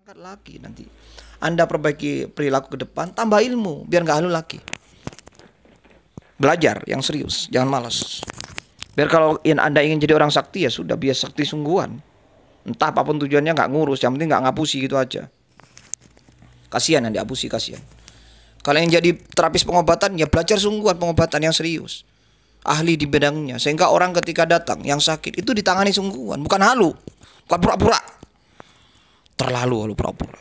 Angkat lagi nanti. Anda perbaiki perilaku ke depan, tambah ilmu biar nggak halu lagi. Belajar yang serius, jangan malas. Biar kalau Anda ingin jadi orang sakti ya sudah biasa sakti sungguhan. Entah apapun tujuannya nggak ngurus, yang penting nggak ngapusi gitu aja. Kasihan yang diapusi, kasihan. Kalau yang jadi terapis pengobatan ya belajar sungguhan pengobatan yang serius. Ahli di bidangnya sehingga orang ketika datang yang sakit itu ditangani sungguhan, bukan halu, bukan pura-pura. Terlalu halu pura-pura.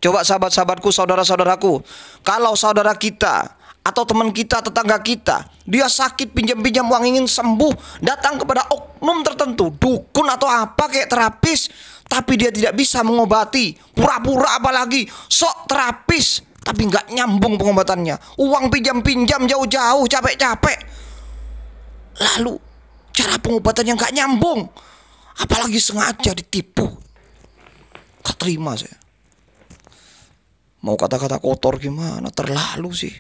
Coba sahabat-sahabatku, saudara-saudaraku, kalau saudara kita atau teman kita, tetangga kita, dia sakit pinjam-pinjam uang ingin sembuh, datang kepada oknum tertentu, dukun atau apa kayak terapis, tapi dia tidak bisa mengobati, pura-pura apalagi, sok terapis, tapi nggak nyambung pengobatannya, uang pinjam-pinjam jauh-jauh, capek-capek, lalu cara pengobatan yang nggak nyambung, apalagi sengaja ditipu, gak terima saya. Mau kata-kata kotor gimana? Terlalu sih.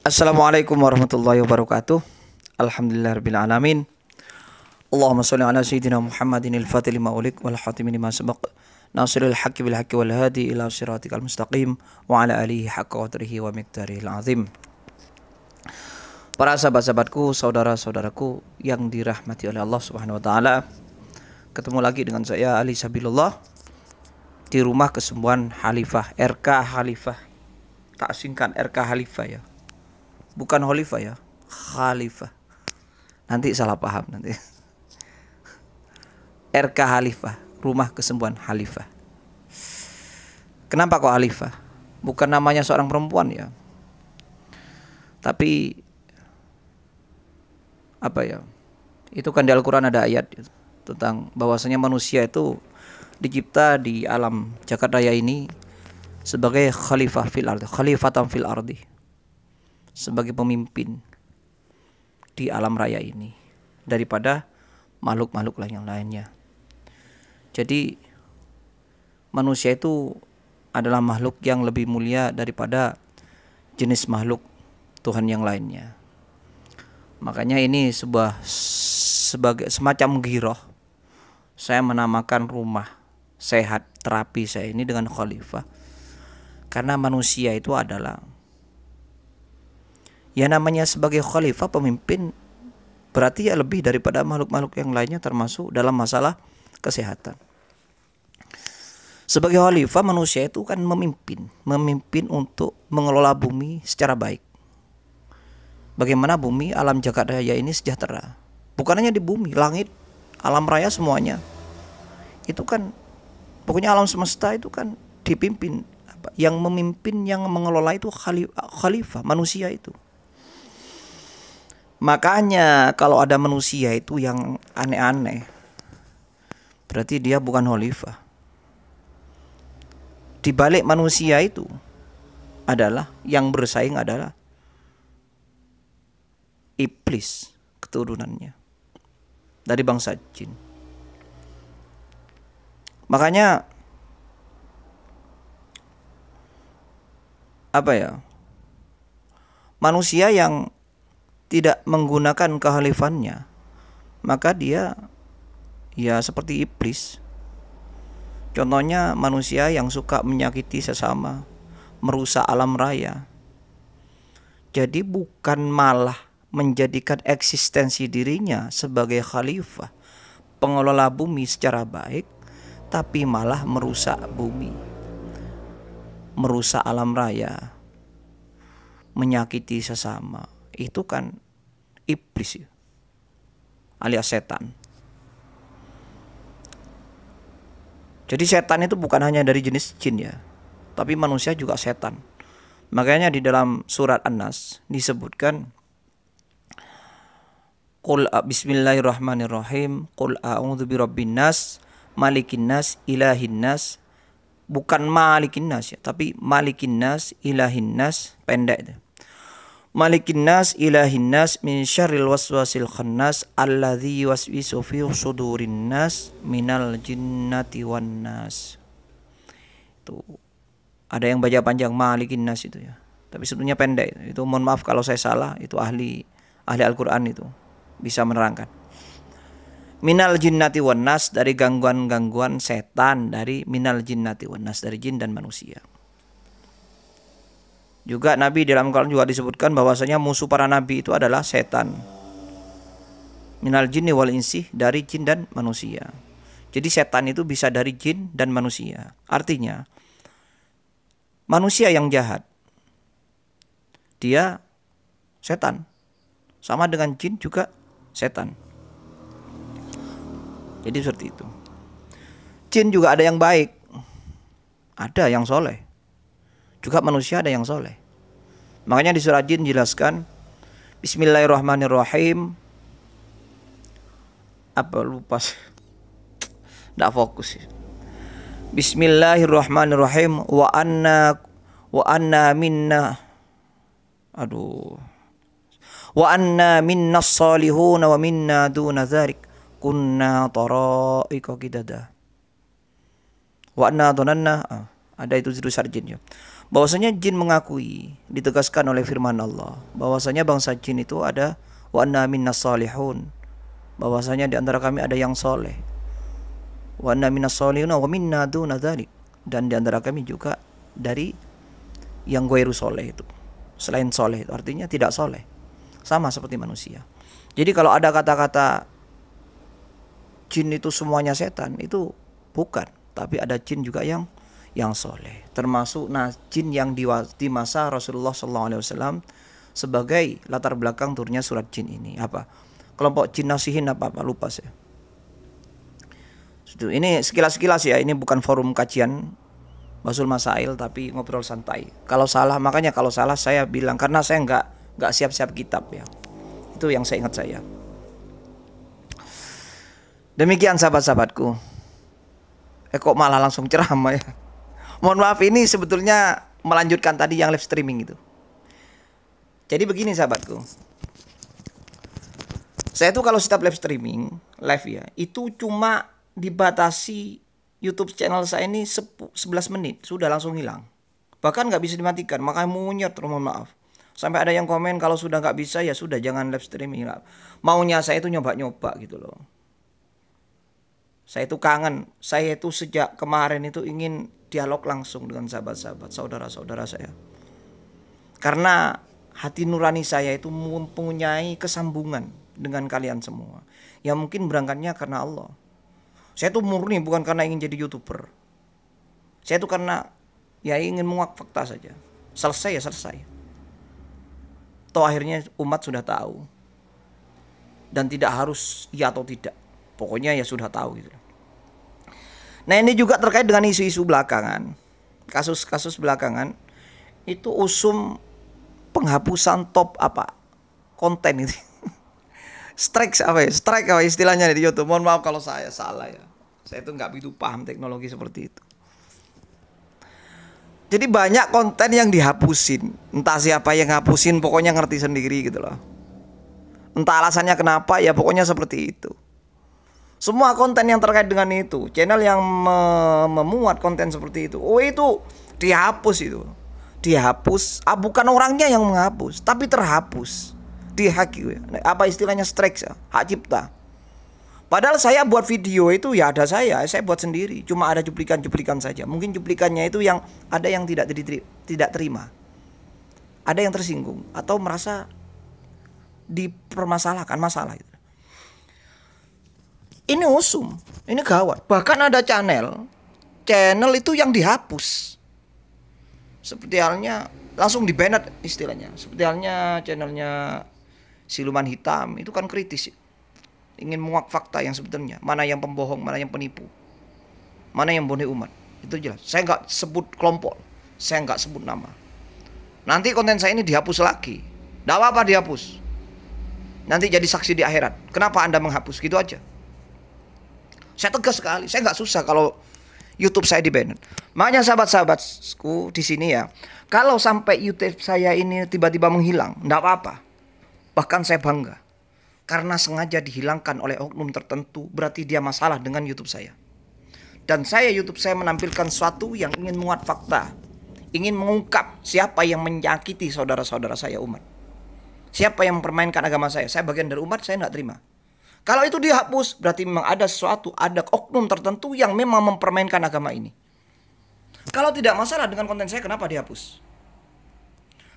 Assalamualaikum warahmatullahi wabarakatuh. Alhamdulillahirabbil alamin. Allahumma shalli ala sayyidina Muhammadin al-fatih lima ulik wal khatimi lima sabaq. Nasirul haqqi bil haqqi wal hadi ila siratikal mustaqim wa ala alihi haqqa qadrihi wa miqdarihil azim. Para sahabat-sahabatku, saudara-saudaraku yang dirahmati oleh Allah Subhanahu wa taala. Ketemu lagi dengan saya Ali Sabilullah di rumah kesembuhan Khalifah, RK Khalifah. Tak singkat RK Khalifah ya. Bukan Khalifah ya, Khalifah. Nanti salah paham nanti. RK Khalifah, rumah kesembuhan Khalifah. Kenapa kok Khalifah? Bukan namanya seorang perempuan ya. Tapi apa ya? Itu kan di Al-Qur'an ada ayat tentang bahwasanya manusia itu dicipta di alam jagat raya ini sebagai khalifah fil ardi, khalifatan fil ardi. Sebagai pemimpin di alam raya ini daripada makhluk-makhluk lain yang lainnya. Jadi manusia itu adalah makhluk yang lebih mulia daripada jenis makhluk Tuhan yang lainnya. Makanya ini sebagai semacam giroh. Saya menamakan rumah sehat terapi saya ini dengan khalifah. Karena manusia itu adalah ya namanya sebagai khalifah pemimpin, berarti ya lebih daripada makhluk-makhluk yang lainnya termasuk dalam masalah kesehatan. Sebagai khalifah manusia itu kan memimpin untuk mengelola bumi secara baik. Bagaimana bumi alam jagat raya ini sejahtera. Bukan hanya di bumi, langit, alam raya semuanya. Itu kan pokoknya alam semesta itu kan dipimpin, yang memimpin, yang mengelola itu khalifah, manusia itu. Makanya kalau ada manusia itu yang aneh-aneh, berarti dia bukan khalifah. Di balik manusia itu adalah yang bersaing adalah iblis keturunannya dari bangsa jin. Makanya apa ya? Manusia yang tidak menggunakan kekhalifannya, maka dia ya seperti iblis. Contohnya manusia yang suka menyakiti sesama, merusak alam raya. Jadi bukan malah menjadikan eksistensi dirinya sebagai khalifah, pengelola bumi secara baik, tapi malah merusak bumi, merusak alam raya, menyakiti sesama. Itu kan iblis ya, alias setan. Jadi setan itu bukan hanya dari jenis jin ya, tapi manusia juga setan. Makanya di dalam surat An-Nas disebutkan Qul bismillahirrahmanirrahim, Qul a'udzu birabbin nas, malikin nas, ilahin nas. Bukan malikin nas ya, tapi malikin nas, ilahin nas, pendek itu. Malikin nas, ilahin nas, min syarril waswasil khannas, alladzi yuwaswisu fi sudurin nas, minal jinnati wan nas. Tuh. Ada yang baca panjang Malikin Nas itu ya. Tapi sebetulnya pendek. Itu mohon maaf kalau saya salah, itu ahli Al-Qur'an itu bisa menerangkan. Minal jinnati wan nas, dari gangguan-gangguan setan, dari minal jinnati wan nas, dari jin dan manusia. Juga Nabi dalam Al-Quran juga disebutkan bahwasanya musuh para nabi itu adalah setan. Minal jinni wal insi, dari jin dan manusia. Jadi setan itu bisa dari jin dan manusia. Artinya manusia yang jahat dia setan. Sama dengan jin juga setan. Jadi seperti itu. Jin juga ada yang baik, ada yang soleh. Juga manusia ada yang soleh. Makanya di surah Jin jelaskan, Bismillahirrahmanirrahim. Apa lupa? Nggak fokus. Bismillahirrahmanirrahim. Wa anna minna. Aduh. Wa anna minna salihuna wa minna duna dzalik. Kunna tara'iqa qidada. Wa anna dhananna. Ada itu judul sarjin ya. Bahwasanya jin mengakui, ditegaskan oleh firman Allah, bahwasanya bangsa jin itu ada wa anna minnas salihun. Bahwasanya di antara kami ada yang soleh. Wa anna minnas salihun wa minna duna dzalik. Dan di antara kami juga dari yang ghairu soleh itu. Selain soleh itu artinya tidak soleh. Sama seperti manusia. Jadi kalau ada kata-kata jin itu semuanya setan, itu bukan. Tapi ada jin juga yang soleh, termasuk jin yang di masa Rasulullah SAW sebagai latar belakang turunnya surat jin ini. Apa? Kelompok jin nasihin apa lupa saya. Ini sekilas-sekilas ya, ini bukan forum kajian Basul Masail tapi ngobrol santai. Kalau salah, makanya kalau salah saya bilang, karena saya nggak siap-siap kitab ya. Itu yang saya ingat saya. Demikian sahabat-sahabatku. Kok malah langsung ceramah ya. Mohon maaf, ini sebetulnya melanjutkan tadi yang live streaming itu. Jadi begini sahabatku. Saya tuh kalau setiap live streaming, live ya, itu cuma dibatasi YouTube channel saya ini 11 menit, sudah langsung hilang. Bahkan nggak bisa dimatikan, makanya munyet, mohon maaf. Sampai ada yang komen kalau sudah nggak bisa ya sudah jangan live streaming. Maunya saya itu nyoba-nyoba gitu loh. Saya itu kangen, saya itu sejak kemarin itu ingin dialog langsung dengan sahabat-sahabat, saudara-saudara saya. Karena hati nurani saya itu mempunyai kesambungan dengan kalian semua. Ya mungkin berangkatnya karena Allah. Saya itu murni bukan karena ingin jadi YouTuber. Saya itu karena ya ingin menguak fakta saja. Selesai ya selesai. Toh akhirnya umat sudah tahu. Dan tidak harus ya atau tidak. Pokoknya ya sudah tahu gitu. Nah ini juga terkait dengan isu-isu belakangan. Kasus-kasus belakangan. Itu usum penghapusan top apa? Konten itu. Strike apa ya? Strike apa istilahnya di YouTube. Mohon maaf kalau saya salah ya. Saya itu nggak begitu paham teknologi seperti itu. Jadi banyak konten yang dihapusin. Entah siapa yang ngapusin, pokoknya ngerti sendiri gitu loh. Entah alasannya kenapa, ya pokoknya seperti itu. Semua konten yang terkait dengan itu, channel yang memuat konten seperti itu, oh itu dihapus itu. Dihapus, bukan orangnya yang menghapus, tapi terhapus. Dihack, apa istilahnya strike ya, hak cipta. Padahal saya buat video itu ya ada saya buat sendiri, cuma ada cuplikan-cuplikan saja. Mungkin cuplikannya itu yang ada yang tidak terima. Ada yang tersinggung atau merasa dipermasalahkan masalah itu. Ini usum, ini gawat. Bahkan ada channel itu yang dihapus. Seperti halnya langsung di-banned istilahnya. Seperti halnya channelnya Siluman Hitam, itu kan kritis. Ingin menguak fakta yang sebetulnya. Mana yang pembohong, mana yang penipu. Mana yang bodoh umat. Itu jelas. Saya nggak sebut kelompok. Saya nggak sebut nama. Nanti konten saya ini dihapus lagi. Nggak apa-apa dihapus. Nanti jadi saksi di akhirat. Kenapa Anda menghapus? Gitu aja. Saya tegas sekali. Saya nggak susah kalau YouTube saya di-ban. Makanya sahabat-sahabatku di sini ya, kalau sampai YouTube saya ini tiba-tiba menghilang, nggak apa-apa. Bahkan saya bangga. Karena sengaja dihilangkan oleh oknum tertentu, berarti dia masalah dengan YouTube saya. Dan YouTube saya menampilkan sesuatu yang ingin muat fakta, ingin mengungkap siapa yang menyakiti saudara-saudara saya umat, siapa yang mempermainkan agama saya. Saya bagian dari umat, saya tidak terima. Kalau itu dihapus, berarti memang ada sesuatu, ada oknum tertentu yang memang mempermainkan agama ini. Kalau tidak masalah dengan konten saya, kenapa dihapus?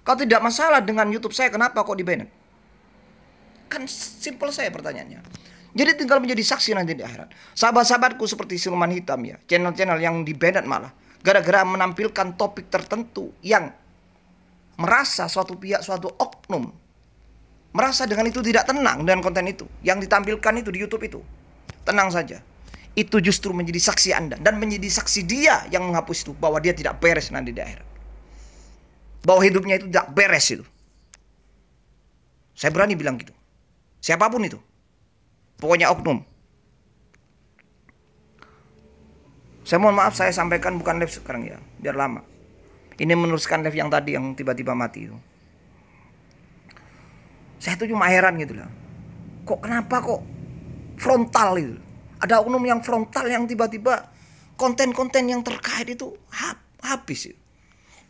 Kalau tidak masalah dengan YouTube saya, kenapa kok di-ban? Kan simple saya pertanyaannya. Jadi tinggal menjadi saksi nanti di akhirat. Sahabat-sahabatku seperti siluman hitam ya, channel-channel yang di-ban malah gara-gara menampilkan topik tertentu yang merasa suatu pihak, suatu oknum merasa dengan itu tidak tenang dengan konten itu yang ditampilkan itu di YouTube itu. Tenang saja. Itu justru menjadi saksi Anda dan menjadi saksi dia yang menghapus itu, bahwa dia tidak beres nanti di akhirat. Bahwa hidupnya itu tidak beres itu. Saya berani bilang gitu. Siapapun itu. Pokoknya oknum. Saya mohon maaf, saya sampaikan bukan live sekarang ya, biar lama. Ini meneruskan live yang tadi yang tiba-tiba mati itu. Saya tuh cuma heran gitu lah. Kenapa kok frontal itu? Ada oknum yang frontal yang tiba-tiba konten-konten yang terkait itu habis itu.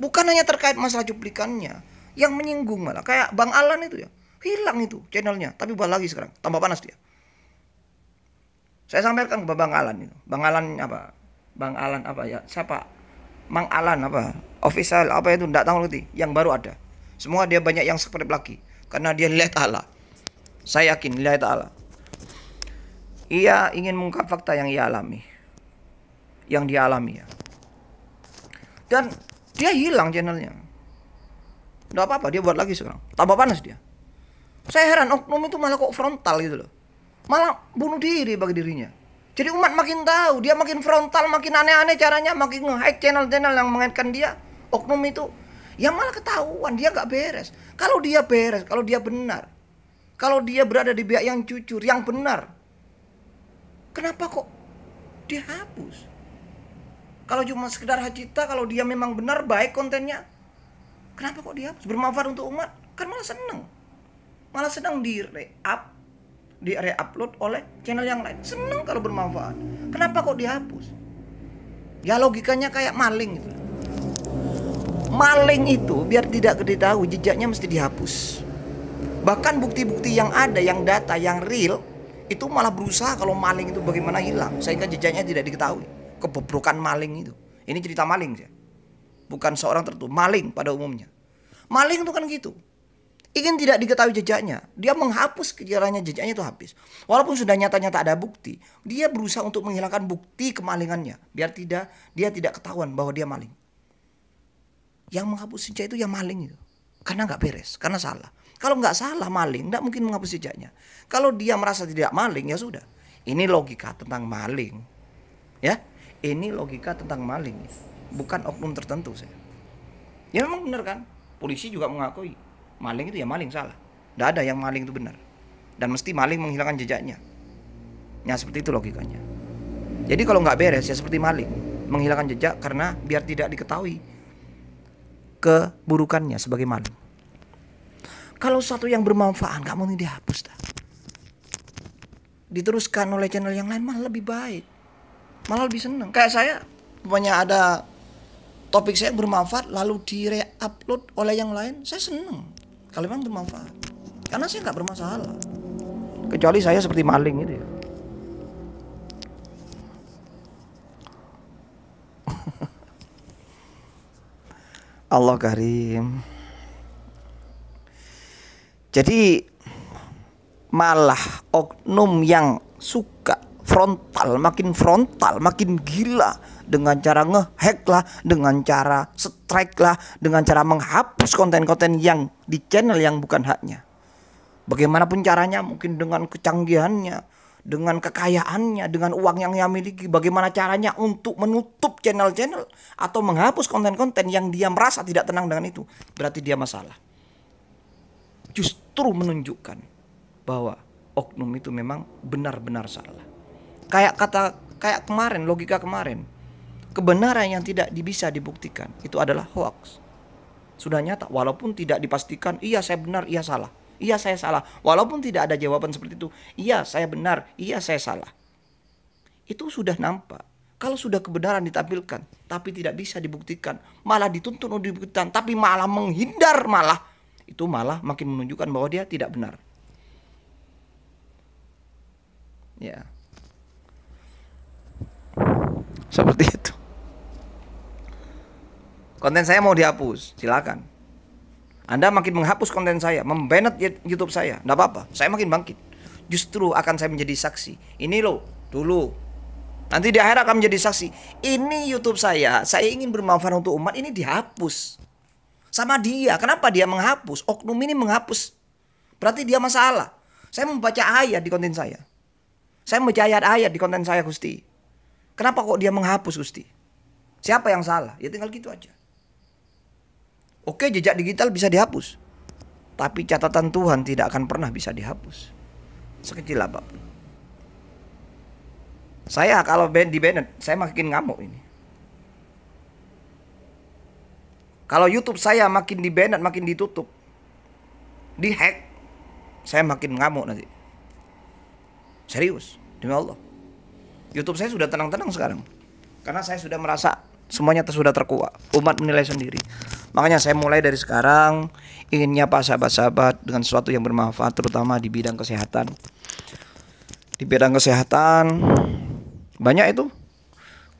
Bukan hanya terkait masalah cuplikannya, yang menyinggung malah kayak Bang Alan itu ya. Hilang itu channelnya, tapi balik lagi sekarang, tambah panas dia. Saya sampaikan ke Bang Alan itu. Bang Alan apa? Bang Alan apa ya? Siapa? Mang Alan apa? Official apa itu enggak tahu ngerti. Yang baru ada. Semua dia banyak yang subscribe lagi karena dia lihat Allah. Saya yakin lihat Allah. Ia ingin mengungkap fakta yang ia alami. Yang dia alami ya. Dan dia hilang channelnya. Enggak apa-apa, dia buat lagi sekarang. Tambah panas dia. Saya heran, oknum itu malah kok frontal gitu loh. Malah bunuh diri bagi dirinya. Jadi umat makin tahu, dia makin frontal, makin aneh-aneh caranya, makin nge-hack channel-channel yang mengaitkan dia. Oknum itu, ya malah ketahuan, dia gak beres. Kalau dia beres, kalau dia benar, kalau dia berada di pihak yang jujur, yang benar, kenapa kok dihapus? Kalau cuma sekedar hajita, kalau dia memang benar, baik kontennya, kenapa kok dihapus? Bermanfaat untuk umat, kan malah seneng. Malah senang di-re-upload oleh channel yang lain. Senang kalau bermanfaat. Kenapa kok dihapus? Ya logikanya kayak maling gitu. Maling itu biar tidak diketahui jejaknya mesti dihapus. Bahkan bukti-bukti yang ada, yang data, yang real, itu malah berusaha kalau maling itu bagaimana hilang sehingga jejaknya tidak diketahui. Kebobrokan maling itu. Ini cerita maling ya. Bukan seorang tertentu, maling pada umumnya. Maling itu kan gitu. Ingin tidak diketahui jejaknya, dia menghapus kiranya jejaknya itu habis. Walaupun sudah nyata-nyata ada bukti, dia berusaha untuk menghilangkan bukti kemalingannya, biar dia tidak ketahuan bahwa dia maling. Yang menghapus jejak itu ya maling itu, karena nggak beres, karena salah. Kalau nggak salah maling, nggak mungkin menghapus jejaknya. Kalau dia merasa tidak maling, ya sudah. Ini logika tentang maling, ya. Ini logika tentang maling, bukan oknum tertentu saya. Ya memang benar kan, polisi juga mengakui. Maling itu ya maling, salah. Tidak ada yang maling itu benar. Dan mesti maling menghilangkan jejaknya. Ya seperti itu logikanya. Jadi kalau nggak beres ya seperti maling, menghilangkan jejak karena biar tidak diketahui keburukannya sebagai maling. Kalau satu yang bermanfaat nggak mungkin dihapus dah. Diteruskan oleh channel yang lain malah lebih baik, malah lebih senang. Kayak saya, pokoknya ada topik saya bermanfaat lalu di-re-upload oleh yang lain, saya senang. Kalau memang bermanfaat, karena saya nggak bermasalah. Kecuali saya seperti maling itu ya. Allah Karim. Jadi malah oknum yang suka frontal, makin gila dengan cara nge-hack lah, dengan cara strike lah, dengan cara menghapus konten-konten yang di channel yang bukan haknya. Bagaimanapun caranya, mungkin dengan kecanggihannya, dengan kekayaannya, dengan uang yang ia miliki, bagaimana caranya untuk menutup channel-channel atau menghapus konten-konten yang dia merasa tidak tenang dengan itu, berarti dia masalah. Justru menunjukkan bahwa oknum itu memang benar-benar salah. Kayak kemarin, logika kemarin. Kebenaran yang tidak bisa dibuktikan itu adalah hoax. Sudah nyata, walaupun tidak dipastikan iya saya benar, iya salah. Iya saya salah. Walaupun tidak ada jawaban seperti itu, iya saya benar, iya saya salah. Itu sudah nampak. Kalau sudah kebenaran ditampilkan, tapi tidak bisa dibuktikan, malah dituntut untuk dibuktikan, tapi malah menghindar, itu malah makin menunjukkan bahwa dia tidak benar. Ya, seperti itu. Konten saya mau dihapus, silakan. Anda makin menghapus konten saya, membanet YouTube saya, enggak apa-apa. Saya makin bangkit. Justru akan saya menjadi saksi. Ini loh, dulu. Nanti di akhirat akan menjadi saksi. Ini YouTube saya ingin bermanfaat untuk umat, ini dihapus. Sama dia, kenapa dia menghapus? Oknum ini menghapus. Berarti dia masalah. Saya membaca ayat di konten saya. Saya membaca ayat-ayat di konten saya, Gusti. Kenapa kok dia menghapus, Gusti? Siapa yang salah? Ya tinggal gitu aja. Oke, jejak digital bisa dihapus, tapi catatan Tuhan tidak akan pernah bisa dihapus, sekecil apapun. Saya kalau di banned, saya makin ngamuk ini. Kalau YouTube saya makin di banned, makin ditutup, dihack, saya makin ngamuk nanti. Serius, demi Allah. YouTube saya sudah tenang-tenang sekarang, karena saya sudah merasa semuanya sudah terkuat. Umat menilai sendiri. Makanya saya mulai dari sekarang ingin nyapa sahabat-sahabat dengan sesuatu yang bermanfaat, terutama di bidang kesehatan. Di bidang kesehatan banyak itu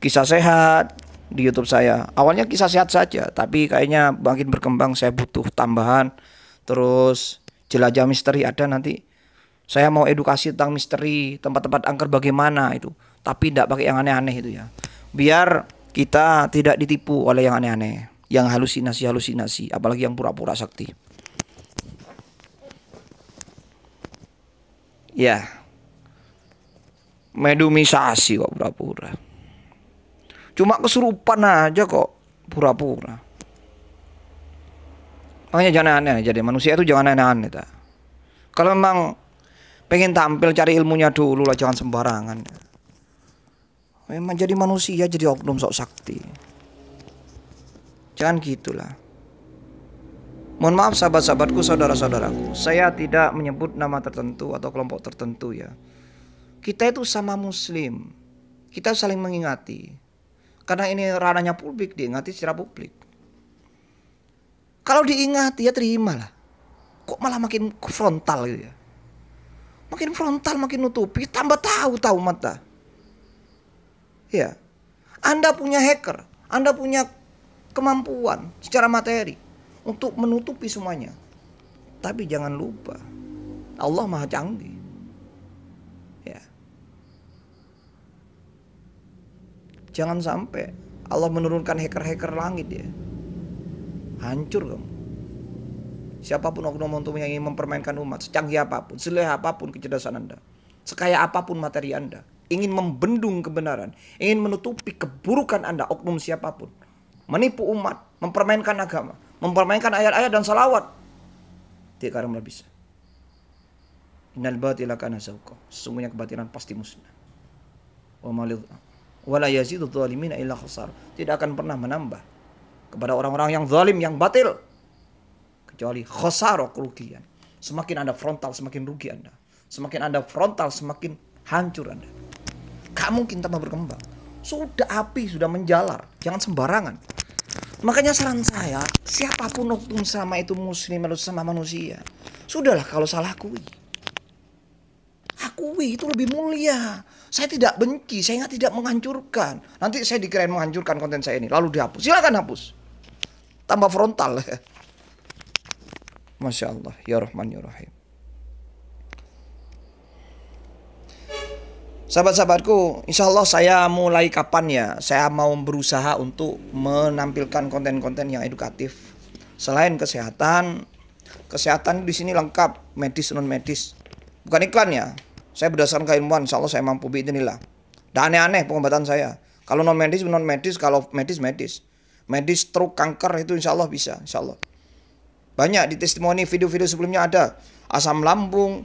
kisah sehat di YouTube saya. Awalnya kisah sehat saja, tapi kayaknya makin berkembang, saya butuh tambahan. Terus jelajah misteri ada nanti. Saya mau edukasi tentang misteri, tempat-tempat angker bagaimana itu. Tapi tidak pakai yang aneh-aneh itu ya. Biar kita tidak ditipu oleh yang aneh-aneh, yang halusinasi-halusinasi, apalagi yang pura-pura sakti. Ya, medumisasi kok pura-pura. Cuma kesurupan aja kok pura-pura. Makanya jangan aneh-aneh. Jadi manusia itu jangan aneh-aneh. Kalau memang pengen tampil, cari ilmunya dulu lah, jangan sembarangan. Memang jadi manusia, jadi oknum sok sakti. Jangan gitulah. Mohon maaf sahabat-sahabatku, saudara-saudaraku, saya tidak menyebut nama tertentu atau kelompok tertentu ya. Kita itu sama muslim. Kita saling mengingati. Karena ini ranahnya publik, diingati secara publik. Kalau diingati ya terimalah. Kok malah makin frontal gitu ya. Makin frontal, makin nutupi, tambah tahu mata. Ya. Anda punya hacker, Anda punya kemampuan secara materi untuk menutupi semuanya. Tapi jangan lupa, Allah Maha Canggih. Ya. Jangan sampai Allah menurunkan hacker-hacker langit ya. Hancur kamu. Siapapun oknum yang ingin mempermainkan umat, secanggih apapun, seleha apapun kecerdasan Anda, sekaya apapun materi Anda, ingin membendung kebenaran, ingin menutupi keburukan Anda, oknum siapapun, menipu umat, mempermainkan agama, mempermainkan ayat-ayat dan salawat, tidak akan bisa. Innal batila kana zahuqa. Sesungguhnya kebatilan pasti musnah. Wa la yazidu dhalimina illa khasar. Tidak akan pernah menambah kepada orang-orang yang zalim, yang batil, kecuali khasar, kerugian. Semakin Anda frontal, semakin rugi Anda. Semakin Anda frontal, semakin hancur Anda. Gak mungkin tambah berkembang. Sudah api, sudah menjalar. Jangan sembarangan. Makanya saran saya, siapapun oknum sama itu muslim atau sama manusia, sudahlah kalau salah akui. Akui, itu lebih mulia. Saya tidak benci, saya tidak menghancurkan. Nanti saya dikirain menghancurkan konten saya ini, lalu dihapus. Silakan hapus. Tambah frontal. Masya Allah, ya Rahman ya Rahim. Sahabat-sahabatku, insya Allah saya mulai kapan ya, saya mau berusaha untuk menampilkan konten-konten yang edukatif. Selain kesehatan, kesehatan di sini lengkap, medis non medis. Bukan iklan ya. Saya berdasarkan keilmuan, insya Allah saya mampu biidznillah. Dan aneh-aneh pengobatan saya. Kalau non medis non medis, kalau medis medis. Medis stroke, kanker itu insya Allah bisa, insya Allah. Banyak di testimoni video-video sebelumnya ada asam lambung,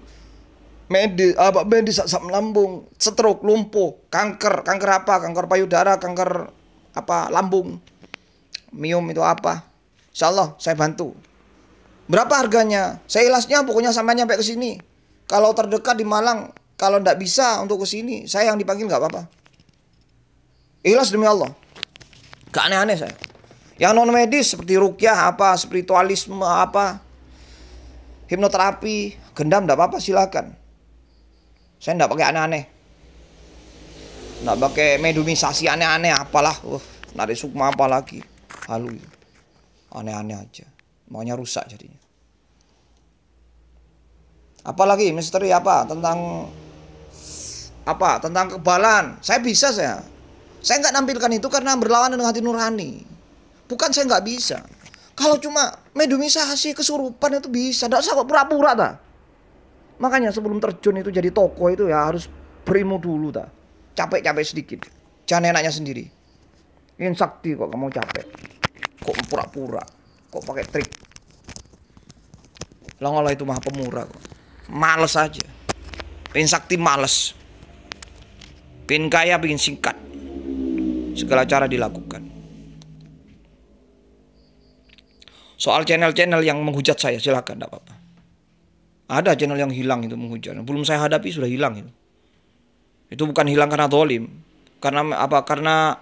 medis asam lambung, stroke, lumpuh, kanker apa? Kanker payudara, kanker apa? Lambung, miom itu apa? Insya Allah saya bantu. Berapa harganya? Saya ilasnya pokoknya sampai nyampe ke sini. Kalau terdekat di Malang, kalau ndak bisa untuk ke sini, saya yang dipanggil nggak apa-apa. Ikhlas demi Allah. Gak aneh-aneh saya. Yang non medis seperti ruqyah apa, spiritualisme apa, hipnoterapi, gendam enggak apa-apa silakan. Saya enggak pakai aneh-aneh. Enggak pakai medumisasi aneh-aneh apalah. Narik sukma apa lagi. Halu. Aneh-aneh aja. Maunya rusak jadinya. Apalagi misteri apa tentang kebalan. Saya bisa saya. Saya nggak nampilkan itu karena berlawanan dengan hati nurani. Bukan saya nggak bisa. Kalau cuma medumisasi kesurupan itu bisa. Nggak usah kok pura-pura ta. Makanya sebelum terjun itu jadi tokoh itu ya harus berilmu dulu ta. Capek-capek sedikit. Jangan enaknya sendiri. Ingin sakti kok kamu capek. Kok pura-pura. Kok pakai trik. Allah itu maha pemurah kok. Males aja. Pengen sakti males. Pengen kaya pengen singkat. Segala cara dilakukan. Soal channel-channel yang menghujat saya silakan, tidak apa-apa. Ada channel yang hilang itu menghujat. Belum saya hadapi sudah hilang itu. Itu bukan hilang karena dolim. Karena apa? Karena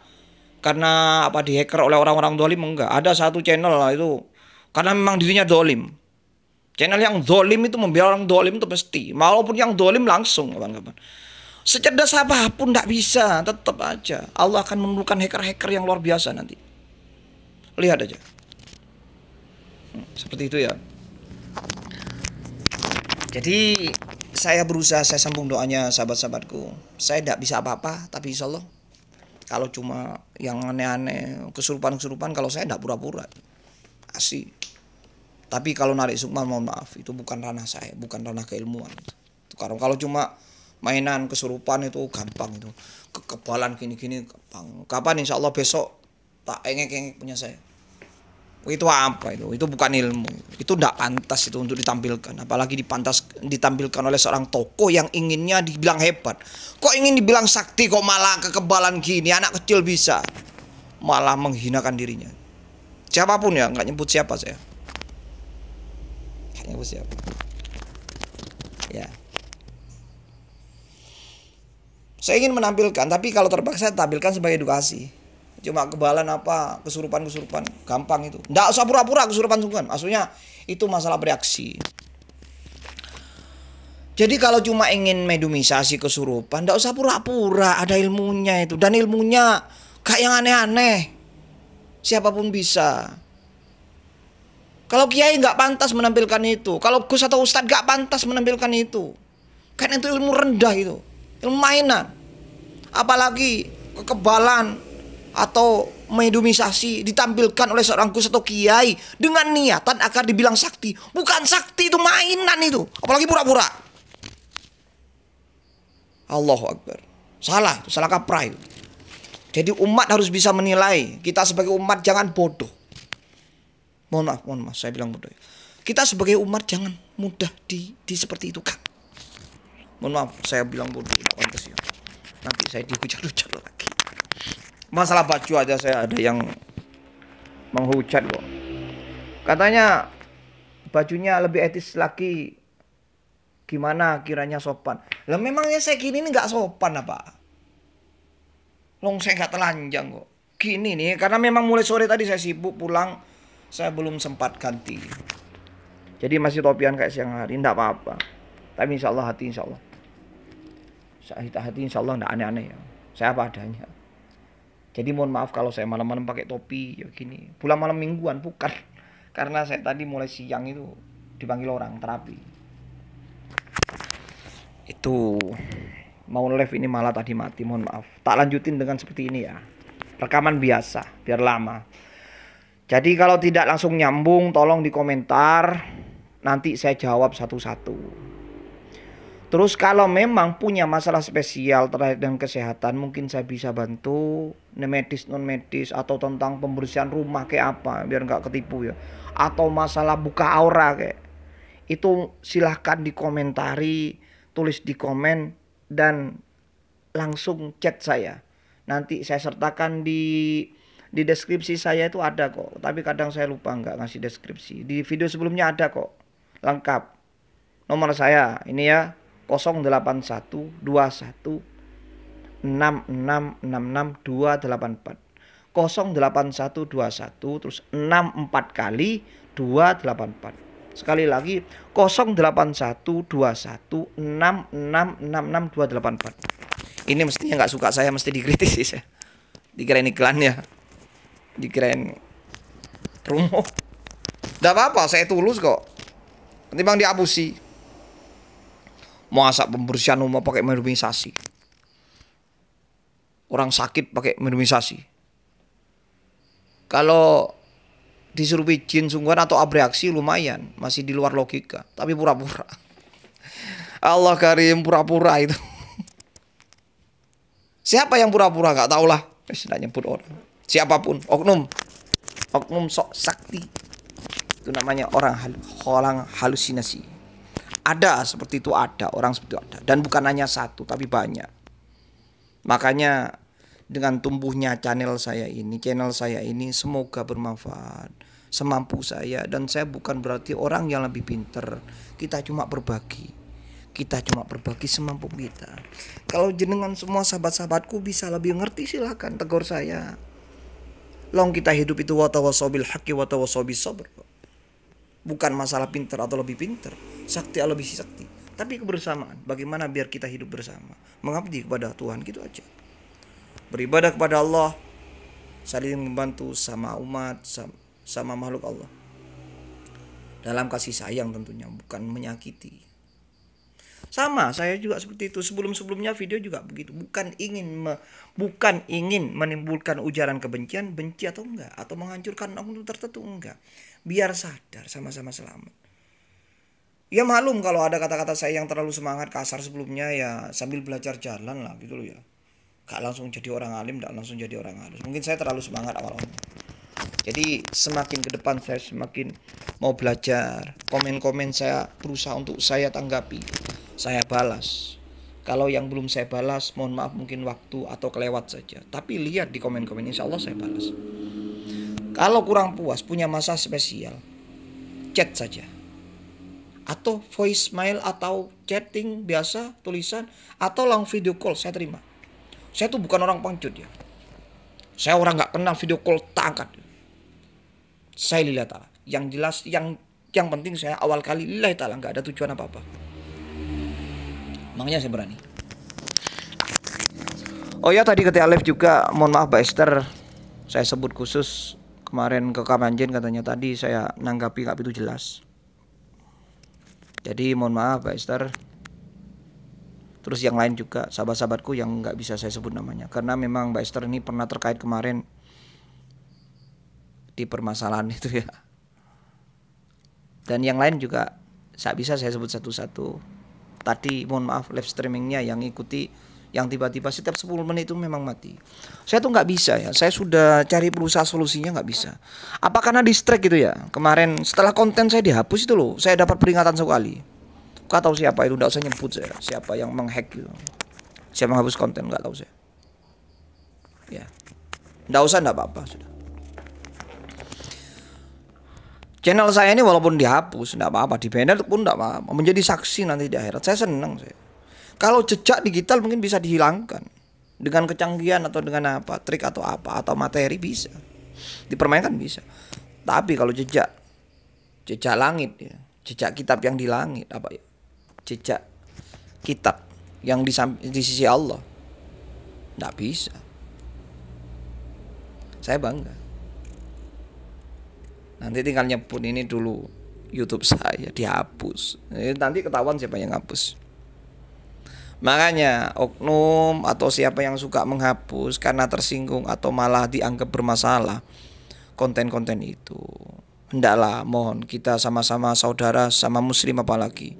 apa dihacker oleh orang-orang dolim enggak. Ada satu channel lah itu karena memang dirinya dolim. Channel yang dolim itu membela orang dolim itu pasti. Walaupun yang dolim langsung kawan-kawan. Secerdas apapun tidak bisa, tetap aja Allah akan menurunkan hacker-hacker yang luar biasa nanti. Lihat aja. Seperti itu ya. Jadi saya berusaha, saya sambung doanya sahabat-sahabatku. Saya tidak bisa apa-apa, tapi insya Allah kalau cuma yang aneh-aneh, kesurupan-kesurupan, kalau saya tidak pura-pura. Asli. Tapi kalau narik sukma mohon maaf, itu bukan ranah saya, bukan ranah keilmuan. Kalau cuma mainan kesurupan itu gampang itu. Kekebalan gini-gini gampang. Kapan insya Allah besok tak engek-engek punya saya. Itu apa itu? Itu bukan ilmu. Itu tidak pantas itu untuk ditampilkan. Apalagi ditampilkan oleh seorang tokoh yang inginnya dibilang hebat. Kok ingin dibilang sakti kok malah kekebalan gini. Anak kecil bisa. Malah menghinakan dirinya. Siapapun ya, nggak nyebut siapa saya. Nggak nyebut siapa. Ya. Saya ingin menampilkan, tapi kalau terpaksa tampilkan sebagai edukasi. Cuma kebalan apa, kesurupan-kesurupan, gampang itu. Nggak usah pura-pura kesurupan-kesurupan. Maksudnya itu masalah bereaksi. Jadi kalau cuma ingin medumisasi kesurupan, nggak usah pura-pura, ada ilmunya itu. Dan ilmunya gak yang aneh-aneh. Siapapun bisa. Kalau kiai nggak pantas menampilkan itu. Kalau gus atau ustadz nggak pantas menampilkan itu. Kan itu ilmu rendah itu. Ilmu mainan. Apalagi kekebalan atau medumisasi ditampilkan oleh seorang gus atau kiai dengan niatan agar dibilang sakti. Bukan sakti, itu mainan itu. Apalagi pura-pura. Allahu Akbar. Salah, itu salah kaprah itu. Jadi umat harus bisa menilai. Kita sebagai umat jangan bodoh. Mohon maaf, saya bilang bodoh. Kita sebagai umat jangan mudah di seperti itu kan. Mohon maaf, saya bilang bodoh. Nanti saya dihujat-hujat lagi. Masalah baju aja saya ada yang menghujat kok. Katanya bajunya lebih etis lagi. Gimana kiranya sopan? Lah memangnya saya gini nih nggak sopan apa? Long saya nggak telanjang kok. Gini nih karena memang mulai sore tadi saya sibuk pulang. Saya belum sempat ganti. Jadi masih topian kayak siang hari. Nggak apa-apa. Tapi insya Allah hati insya Allah. Hati insya Allah nggak aneh-aneh ya. Saya apa adanya. Jadi mohon maaf kalau saya malam-malam pakai topi ya gini. Pulang malam mingguan bukan. Karena saya tadi mulai siang itu dipanggil orang terapi. Itu mau live ini malah tadi mati, mohon maaf. Tak lanjutin dengan seperti ini ya. Rekaman biasa biar lama. Jadi kalau tidak langsung nyambung tolong di komentar. Nanti saya jawab satu-satu. Terus kalau memang punya masalah spesial terkait dengan kesehatan, mungkin saya bisa bantu medis non medis atau tentang pembersihan rumah kayak apa biar nggak ketipu ya. Atau masalah buka aura kayak itu silahkan dikomentari, tulis di komen dan langsung chat saya. Nanti saya sertakan di deskripsi saya itu ada kok. Tapi kadang saya lupa nggak ngasih deskripsi. Di video sebelumnya ada kok lengkap. Nomor saya ini ya. 08121 6666284. 08121 terus 64 kali 284. Sekali lagi 0812166666284. Ini mestinya nggak suka saya, mesti dikritisi saya. Dikirain iklannya, dikirain promo. Nggak apa-apa, saya tulus kok. Ketimbang dihapusi. Masa pembersihan rumah pakai minimalisasi. Orang sakit pakai minimalisasi. Kalau disuruh izin sungguhan atau abreaksi lumayan, masih di luar logika, tapi pura-pura. Allah karim, pura-pura itu. Siapa yang pura-pura? Gak tau lah. Tidak nyebut orang. Siapapun, oknum sok sakti. Itu namanya orang halusinasi. Ada seperti itu, ada orang seperti itu ada. Dan bukan hanya satu, tapi banyak. Makanya dengan tumbuhnya channel saya ini semoga bermanfaat semampu saya. Dan saya bukan berarti orang yang lebih pinter. Kita cuma berbagi semampu kita. Kalau jenengan semua sahabat-sahabatku bisa lebih ngerti, silakan tegur saya. Long kita hidup itu watawasau bil haqqi watawasau bis sabr. Bukan masalah pinter atau lebih pinter, sakti atau lebih sakti, tapi kebersamaan. Bagaimana biar kita hidup bersama, mengabdi kepada Tuhan, gitu aja. Beribadah kepada Allah, saling membantu sama umat, sama makhluk Allah. Dalam kasih sayang tentunya, bukan menyakiti. Sama, saya juga seperti itu. Sebelumnya video juga begitu. Bukan ingin menimbulkan ujaran kebencian, benci atau enggak, atau menghancurkan oknum tertentu, enggak. Biar sadar, sama-sama selamat. Ya maklum kalau ada kata-kata saya yang terlalu semangat, kasar sebelumnya, ya sambil belajar jalan lah gitu loh ya. Gak langsung jadi orang alim, gak langsung jadi orang halus. Mungkin saya terlalu semangat awal-awal. Jadi semakin ke depan saya semakin mau belajar. Komen-komen saya berusaha untuk saya tanggapi, saya balas. Kalau yang belum saya balas, mohon maaf, mungkin waktu atau kelewat saja. Tapi lihat di komen-komen, insya Allah saya balas. Kalau kurang puas, punya masa spesial, chat saja. Atau voicemail atau chatting biasa, tulisan, atau langsung video call, saya terima. Saya tuh bukan orang pengecut ya. Saya orang gak kenal, video call tak angkat. Saya lillahi ta'ala. Yang jelas, yang penting saya awal kali lillahi ta'ala, gak ada tujuan apa-apa. Makanya saya berani. Oh ya, tadi ketika live juga, mohon maaf Mbak Esther, saya sebut khusus. Kemarin ke Kamanjen katanya tadi saya nanggapi gak begitu jelas. Jadi mohon maaf Mbak Esther. Terus yang lain juga, sahabat-sahabatku yang gak bisa saya sebut namanya. Karena memang Mbak Esther ini pernah terkait kemarin di permasalahan itu ya. Dan yang lain juga tak bisa saya sebut satu-satu. Tadi mohon maaf live streamingnya yang ikuti, yang tiba-tiba setiap 10 menit itu memang mati. Saya tuh nggak bisa ya. Saya sudah cari berusaha solusinya nggak bisa. Apa karena distract gitu ya? Kemarin setelah konten saya dihapus itu loh, saya dapat peringatan sekali. Gak tahu siapa itu, nggak usah nyebut saya. Siapa yang menghack gitu. Siapa menghapus konten nggak tahu saya. Ya, nggak usah, nggak apa-apa sudah. Channel saya ini walaupun dihapus nggak apa-apa, di banned pun nggak apa-apa. Menjadi saksi nanti di akhirat. Saya senang saya. Kalau jejak digital mungkin bisa dihilangkan dengan kecanggihan atau dengan apa, trik atau apa, atau materi bisa dipermainkan bisa. Tapi kalau jejak langit ya, jejak kitab yang di langit, apa ya, jejak kitab yang di sisi Allah, nggak bisa. Saya bangga. Nanti tinggal nyebut ini dulu YouTube saya dihapus. Nanti ketahuan siapa yang hapus. Makanya oknum atau siapa yang suka menghapus karena tersinggung atau malah dianggap bermasalah konten-konten itu, hendaklah mohon kita sama-sama saudara, sama muslim apalagi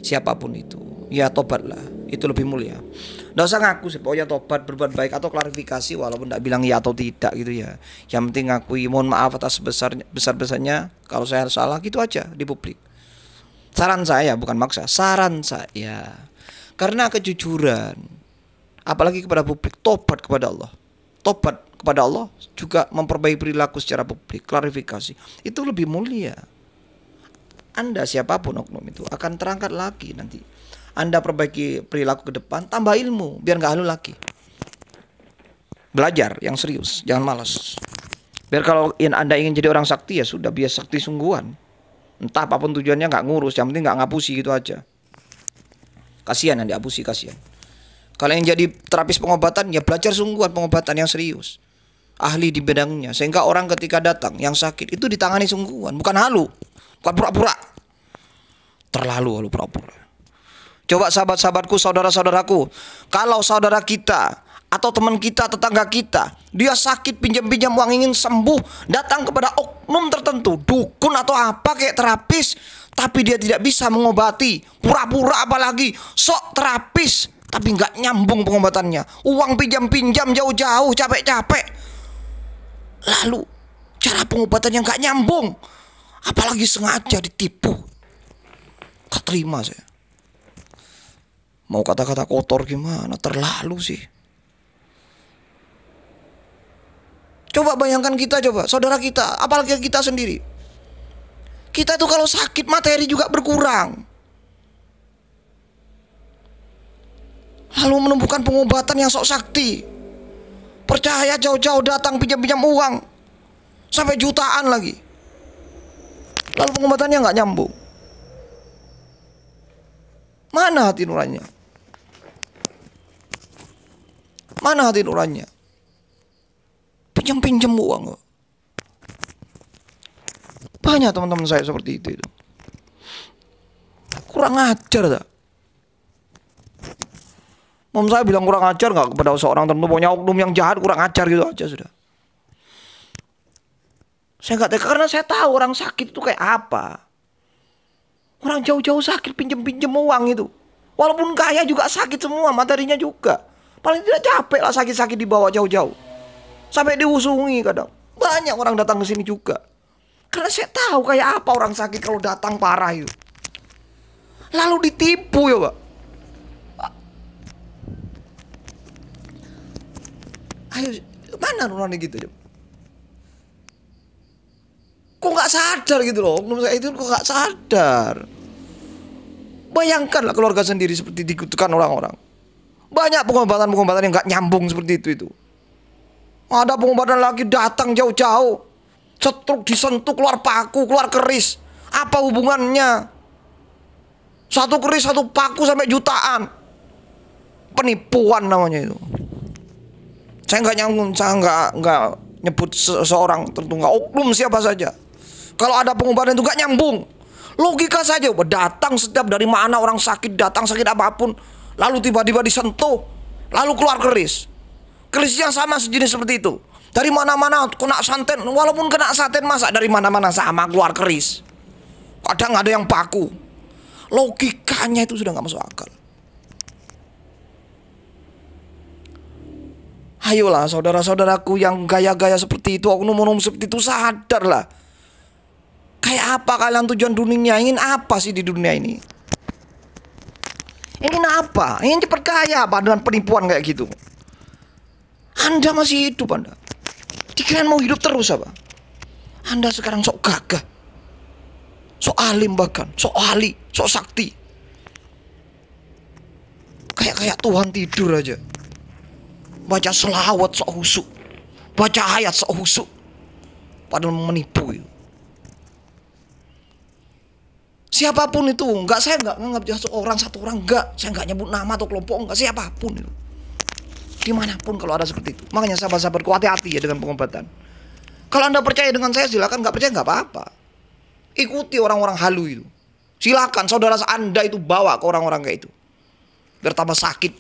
siapapun itu, ya tobatlah, itu lebih mulia. Nggak usah ngaku sih, pokoknya tobat, berbuat baik atau klarifikasi walaupun nggak bilang ya atau tidak gitu ya. Yang penting ngakui, mohon maaf atas besar-besarnya kalau saya salah, gitu aja di publik. Saran saya, bukan maksa, saran saya. Karena kejujuran, apalagi kepada publik, tobat kepada Allah. Tobat kepada Allah juga memperbaiki perilaku secara publik, klarifikasi. Itu lebih mulia. Anda siapapun oknum itu akan terangkat lagi nanti. Anda perbaiki perilaku ke depan, tambah ilmu biar nggak halu lagi. Belajar yang serius, jangan malas. Biar kalau Anda ingin jadi orang sakti ya sudah, biar sakti sungguhan. Entah apapun tujuannya, nggak ngurus, yang penting nggak ngapusi gitu aja. Kasihan yang diapusi, kasihan. Kalau yang jadi terapis pengobatan ya belajar sungguhan, pengobatan yang serius, ahli di bidangnya, sehingga orang ketika datang yang sakit itu ditangani sungguhan, bukan halu, bukan pura-pura. Terlalu halu pura-pura. Coba sahabat-sahabatku, saudara-saudaraku, kalau saudara kita atau teman kita, tetangga kita, dia sakit pinjam-pinjam uang ingin sembuh, datang kepada oknum tertentu, dukun atau apa kayak terapis, tapi dia tidak bisa mengobati, pura-pura apalagi, sok terapis, tapi nggak nyambung pengobatannya, uang pinjam-pinjam jauh-jauh, capek-capek, lalu cara pengobatan yang nggak nyambung, apalagi sengaja ditipu, gak terima saya. Mau kata-kata kotor gimana, terlalu sih. Coba bayangkan kita, coba saudara kita, apalagi kita sendiri. Kita tuh kalau sakit materi juga berkurang. Lalu menemukan pengobatan yang sok sakti. Percaya jauh-jauh datang pinjam-pinjam uang. Sampai jutaan lagi. Lalu pengobatannya nggak nyambung. Mana hati nuraninya? Mana hati nuraninya? Pinjam-pinjam uang. Banyak teman-teman saya seperti itu. Kurang ajar tak? Mom saya bilang kurang ajar nggak kepada seorang tertentu, pokoknya oknum yang jahat kurang ajar gitu aja sudah. Saya nggak tega karena saya tahu orang sakit itu kayak apa. Orang jauh-jauh sakit pinjam-pinjam uang itu. Walaupun kaya juga sakit semua, materinya juga. Paling tidak capek lah sakit-sakit dibawa jauh-jauh. Sampai diusungi kadang. Banyak orang datang ke sini juga. Karena saya tahu kayak apa orang sakit kalau datang parah itu. Lalu ditipu ya Pak. Ayo, mana nurani gitu ya? Kok nggak sadar gitu loh, oknum saya itu kok nggak sadar. Bayangkanlah keluarga sendiri seperti dikutukan orang-orang. Banyak pengobatan-pengobatan yang nggak nyambung seperti itu. Ada pengobatan lagi datang jauh-jauh, setruk disentuh keluar paku, keluar keris. Apa hubungannya? Satu keris, satu paku sampai jutaan. Penipuan namanya itu. Saya nggak nyambung, saya nggak nyebut seseorang tertentu, nggak oknum siapa saja. Kalau ada pengobatan itu nggak nyambung, logika saja. Datang setiap dari mana orang sakit, datang sakit apapun, lalu tiba-tiba disentuh, lalu keluar keris. Keris yang sama sejenis seperti itu. Dari mana-mana kena santet, walaupun kena santet masa dari mana-mana sama keluar keris. Kadang ada yang paku. Logikanya itu sudah nggak masuk akal. Ayolah saudara-saudaraku yang gaya-gaya seperti itu, oknum-oknum seperti itu, sadarlah. Kayak apa kalian tujuan dunia? Ingin apa sih di dunia ini? Ingin apa? Ingin cepat kaya apa dengan penipuan kayak gitu? Anda masih hidup Anda. Dikirain mau hidup terus apa? Anda sekarang sok gagah, sok alim bahkan, sok ahli, sok sakti. Kayak Tuhan tidur aja. Baca selawat sok husuk, baca ayat sok husuk, padahal menipu itu. Siapapun itu, saya nggak nganggap satu orang, enggak, saya nggak nyebut nama atau kelompok, enggak, siapapun itu, dimanapun kalau ada seperti itu. Makanya sahabat-sahabatku, hati-hati ya dengan pengobatan. Kalau Anda percaya dengan saya silakan, nggak percaya nggak apa-apa. Ikuti orang-orang halu itu. Silakan saudara Anda itu bawa ke orang-orang kayak itu, biar tambah sakit,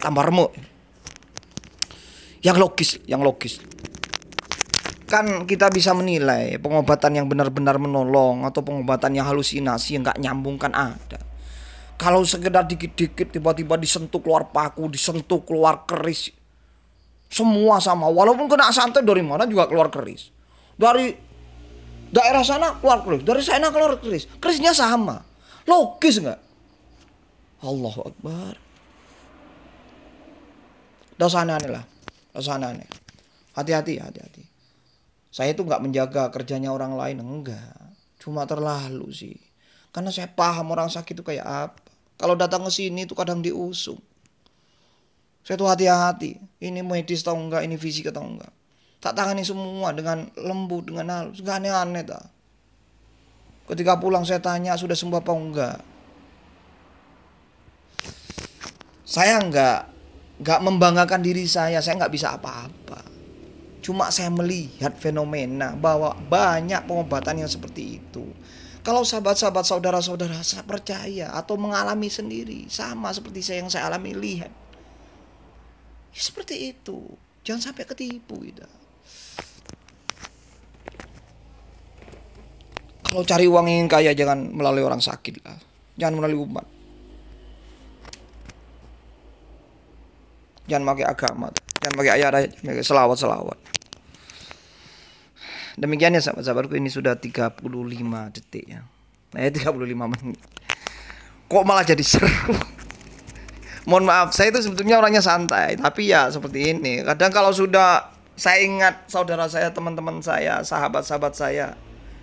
tambah remuk. Yang logis. Kan kita bisa menilai pengobatan yang benar-benar menolong atau pengobatan yang halusinasi yang nggak nyambung kan ada. Kalau sekedar dikit-dikit tiba-tiba disentuh keluar paku, disentuh keluar keris, semua sama. Walaupun kena santet dari mana juga keluar keris. Dari daerah sana keluar keris, dari sana keluar keris. Kerisnya sama. Logis nggak? Allahu Akbar. Dosa aneh lah. Aneh. Hati-hati. Saya itu nggak menjaga kerjanya orang lain, enggak. Cuma terlalu sih. Karena saya paham orang sakit itu kayak apa. Kalau datang ke sini itu kadang diusung. Saya tuh hati-hati. Ini medis atau enggak, ini fisik atau enggak. Tak tangani semua dengan lembut, dengan halus. Gak aneh-aneh tak. Ketika pulang saya tanya sudah sembuh apa enggak. Saya enggak membanggakan diri saya enggak bisa apa-apa. Cuma saya melihat fenomena bahwa banyak pengobatan yang seperti itu. Kalau sahabat-sahabat saudara-saudara saya percaya atau mengalami sendiri sama seperti saya yang saya alami, lihat. Ya, seperti itu. Jangan sampai ketipu gitu. Kalau cari uang yang kaya jangan melalui orang sakit lah. Jangan melalui umat. Jangan pakai agama. Jangan pakai ayat, jangan pakai selawat. Demikian ya sahabat-sahabatku, ini sudah 35 detik ya. 35 menit. Kok malah jadi seru? Mohon maaf, saya itu sebetulnya orangnya santai, tapi ya seperti ini. Kadang kalau sudah saya ingat saudara saya, teman-teman saya, sahabat-sahabat saya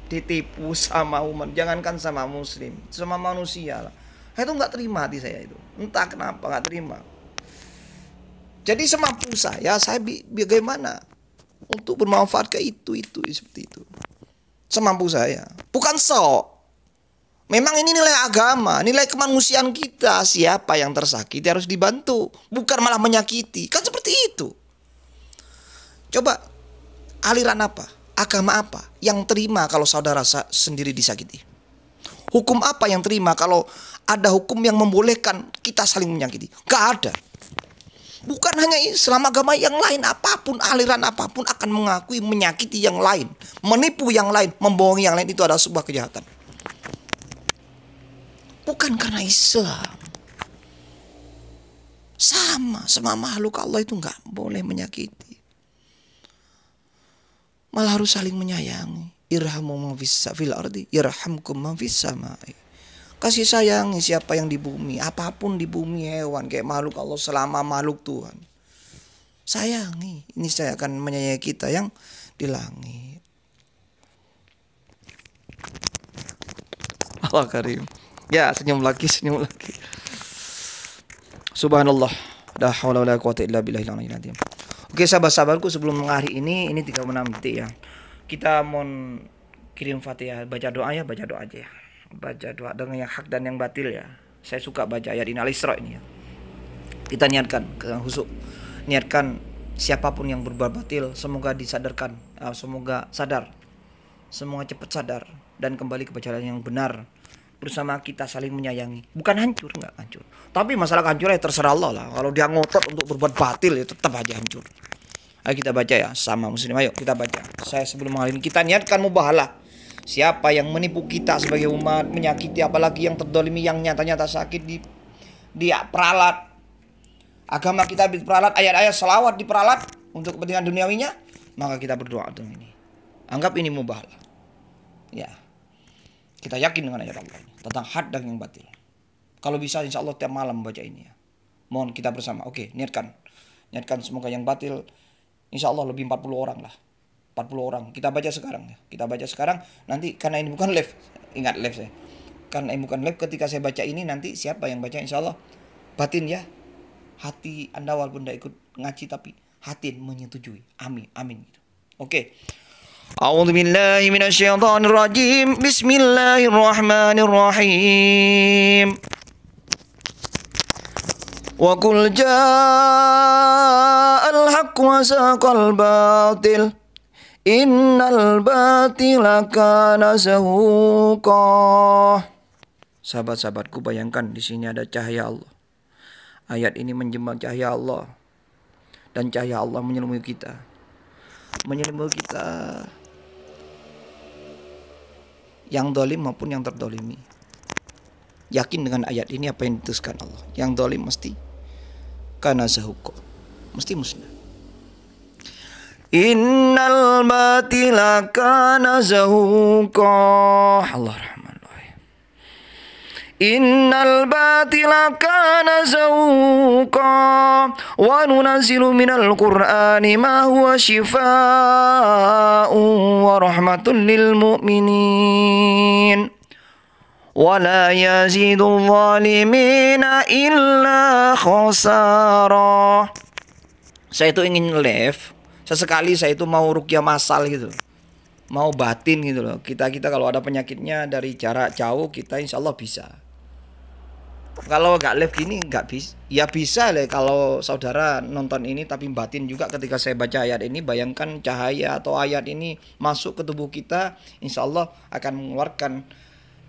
ditipu sama umat, jangankan sama muslim, sama manusia lah. Saya itu nggak terima hati saya itu. Entah kenapa nggak terima. Jadi semampu saya bagaimana untuk bermanfaat ke itu seperti itu. Semampu saya. Bukan sok. Memang ini nilai agama, nilai kemanusiaan kita. Siapa yang tersakiti harus dibantu, bukan malah menyakiti. Kan seperti itu. Coba, aliran apa? Agama apa yang terima kalau saudara sendiri disakiti? Hukum apa yang terima kalau ada hukum yang membolehkan kita saling menyakiti? Gak ada. Bukan hanya Islam, agama yang lain apapun, aliran apapun akan mengakui menyakiti yang lain, menipu yang lain, membohongi yang lain, itu adalah sebuah kejahatan. Bukan karena Islam. Sama makhluk Allah itu nggak boleh menyakiti. Malah harus saling menyayangi. Irhamu man fil ardi yarhamkum man fis samai. Kasih sayangi siapa yang di bumi, apapun di bumi, hewan kayak makhluk Allah selama makhluk Tuhan. Sayangi, ini saya akan menyayangi kita yang di langit. Allah Karim. Ya, senyum lagi. Subhanallah. La haula wala quwata illa billahil aliyyil azim. Oke, sahabat-sahabatku, sebelum mengakhiri ini 36 detik ya. Kita mau kirim Fatihah, baca doa ya, baca doa aja ya. Baca doa dengan yang hak dan yang batil ya. Saya suka baca ayat ini Al-Isra ini ya. Kita niatkan ke husuk. Niatkan siapapun yang berbuat batil semoga disadarkan, semoga sadar. Semoga cepat sadar dan kembali ke jalan yang benar. Bersama kita saling menyayangi. Bukan hancur, enggak hancur. Tapi masalah hancur ya terserah Allah lah. Kalau dia ngotot untuk berbuat batil ya tetap aja hancur. Ayo kita baca ya sama muslim. Ayo kita baca. Saya sebelum mengakhiri kita niatkan mubahalah. Siapa yang menipu kita sebagai umat, menyakiti apalagi yang terdolimi, yang nyata-nyata sakit di peralat. Agama kita diperalat, ayat-ayat selawat diperalat untuk kepentingan duniawinya, maka kita berdoa dengan ini. Anggap ini mubahalah. Ya. Kita yakin dengan ayat Allah ini tentang had dan yang batil. Kalau bisa insya Allah tiap malam baca ini ya. Mohon kita bersama. Oke, niatkan semoga yang batil insya Allah lebih 40 orang lah. 40 orang. Kita baca sekarang ya. Kita baca sekarang. Nanti karena ini bukan live. Ingat live saya. Karena ini bukan live, ketika saya baca ini nanti siapa yang baca insya Allah batin ya. Hati Anda walaupun tidak ikut ngaji tapi hati menyetujui. Amin. Oke. A'udzu billahi minasyaitonir rajim. Bismillahirrahmanirrahim. Wa qul ja'al haqq wa saqal batil. Innal batila kana zahuqa. Sahabat-sahabatku, bayangkan di sini ada cahaya Allah. Ayat ini menjemah cahaya Allah. Dan cahaya Allah menyelimuti kita. Yang dolim maupun yang terdolimi. Yakin dengan ayat ini apa yang dituliskan Allah. Yang dolim mesti kana zahuqa, mesti musnah. Innal batila kana zahuqa. Allah Rahman Rahim. Innal batila kana zahuqa wa nunazzilu minal Qur'ani ma huwa shifaa'un wa rahmatun lil mu'minin ولا يزيد الظالمين إلا خسارا. Saya itu ingin live, sesekali saya itu mau ruqyah massal gitu, mau batin gitu loh. Kita kalau ada penyakitnya dari jarak jauh, kita insya Allah bisa. Kalau nggak live gini nggak bisa, ya bisa lah kalau saudara nonton ini tapi batin juga ketika saya baca ayat ini. Bayangkan cahaya atau ayat ini masuk ke tubuh kita, insya Allah akan mengeluarkan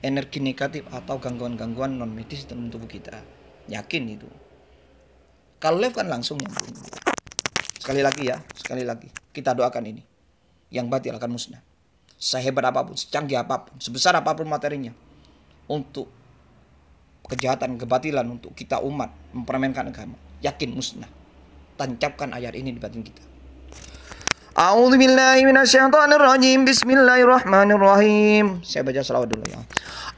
energi negatif atau gangguan-gangguan non medis dalam tubuh kita. Yakin itu. Kalau live kan langsung nyambung. Sekali lagi kita doakan ini. Yang batil akan musnah. Sehebat apapun, secanggih apapun, sebesar apapun materinya, untuk kejahatan, kebatilan, untuk kita umat mempermainkan agama, yakin musnah. Tancapkan ayat ini di batin kita. A'udzubillahi minasyaitonirrajim. Bismillahirrahmanirrahim. Saya baca selawat dulu ya.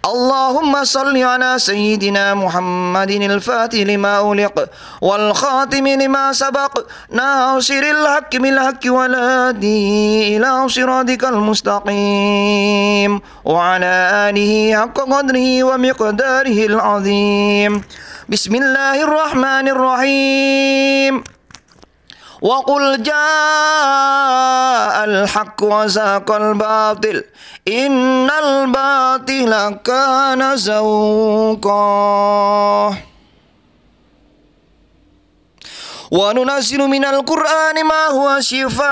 Allahumma salli ala sayyidina Muhammadin al-fatih lima uliq wal khatimi lima sabaq nasiril haqqi bil haqqi wal hadi ila siratikal mustaqim wa ala alihi haqqa qadrihi wa miqdarihi al-azim. Bismillahirrahmanirrahim. Wa qul ja'al haqq wa zaqal batil innal batila kana zawqa. Wa nunazzilu minal qur'ani ma huwa shifaa'un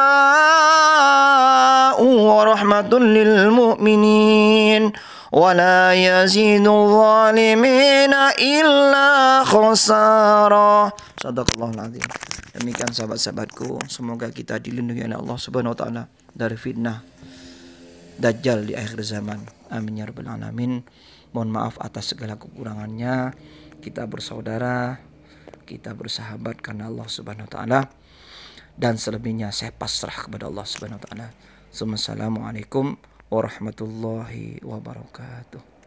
wa rahmatun lil mu'minin wa la yazidu zalimina illa khasara. Shadaqallahul azim. Demikian sahabat-sahabatku, semoga kita dilindungi oleh Allah Subhanahu wa taala dari fitnah Dajjal di akhir zaman. Amin ya rabbal alamin. Mohon maaf atas segala kekurangannya. Kita bersaudara, kita bersahabat karena Allah Subhanahu wa taala, dan selebihnya saya pasrah kepada Allah Subhanahu wa taala. Assalamualaikum warahmatullahi wabarakatuh.